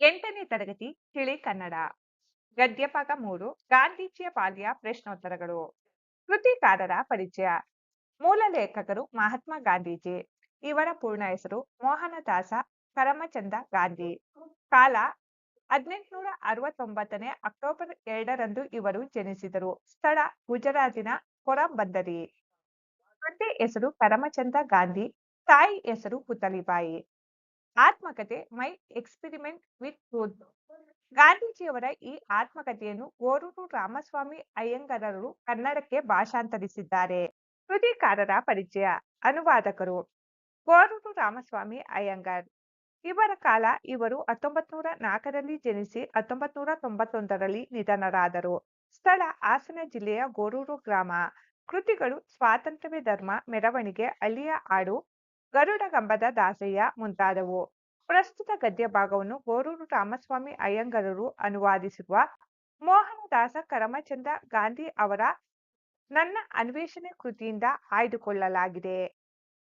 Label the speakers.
Speaker 1: 8ನೇ ತರಗತಿ ತಿಳಿ ಕನ್ನಡ ಗದ್ಯಭಾಗ 3 ಗಾಂಧೀಜಿಯ ಬಾಲ್ಯ ಪ್ರಶ್ನೋತ್ತರಗಳು ಕೃತಿಕಾರರ ಪರಿಚಯ ಮೂಲ ಲೇಖಕರು ಮಹಾತ್ಮ ಗಾಂಧೀಜಿ ಇವರ ಪೂರ್ಣ ಹೆಸರು ಮೋಹನದಾಸ ಕರಮಚಂದ ಗಾಂಧಿ ಕಾಲ 1869 ಅಕ್ಟೋಬರ್ 2ರಂದು ಇವರು ಜನಿಸಿದರು ಸ್ಥಳ ಗುಜರಾತಿನ ಪೊರಬಂದರಿ ತಂದೆ ಹೆಸರು ಕರಮಚಂದ ಗಾಂಧಿ ತಾಯಿ ಹೆಸರು ಪುತಲಿಬಾಯಿ ಆತ್ಮಕಥೆ ಮೈ ಎಕ್ಸ್ಪೆರಿಮೆಂಟ್ ವಿತ್ ಟ್ರೂತ್ ಗಾಂಧೀಜಿಯವರ ಈ ಆತ್ಮಕಥೆಯನ್ನು ಗೋರೂರು ರಾಮಸ್ವಾಮಿ ಅಯ್ಯಂಗಾರರು ಕನ್ನಡಕ್ಕೆ ಭಾಷಾಂತರಿಸಿದ್ದಾರೆ. ಕೃತಿಕಾರರ ಪರಿಚಯ ಅನುವಾದಕರು ಗೋರೂರು ರಾಮಸ್ವಾಮಿ ಅಯ್ಯಂಗಾರ್ ಇವರ ಕಾಲ ಇವರು 1904ರಲ್ಲಿ ಜನಿಸಿ 1991ರಲ್ಲಿ ನಿಧನರಾದರು. ಸ್ಥಳ ಹಾಸನ ಜಿಲ್ಲೆಯ ಗೋರೂರು ಗ್ರಾಮ. ಕೃತಿಗಳು ಸ್ವಾತಂತ್ರ್ಯವೇ ಧರ್ಮ, ಮೆರವಣಿಗೆ, ಹಳ್ಳಿಯ ಹಾಡು, ಗರುಡಗಂಬದ ದಾಸಯ್ಯ ಮುಂತಾದವು. ಪ್ರಸ್ತುತ ಗದ್ಯ ಭಾಗವನ್ನು ಗೋರೂರು ರಾಮಸ್ವಾಮಿ ಅಯ್ಯಂಗಾರರು ಅನುವಾದಿಸಿರುವ ಮೋಹನದಾಸ ಕರಮಚಂದ ಗಾಂಧಿ ಅವರ ನನ್ನ ಅನ್ವೇಷಣೆ ಕೃತಿಯಿಂದ ಆಯ್ದುಕೊಳ್ಳಲಾಗಿದೆ.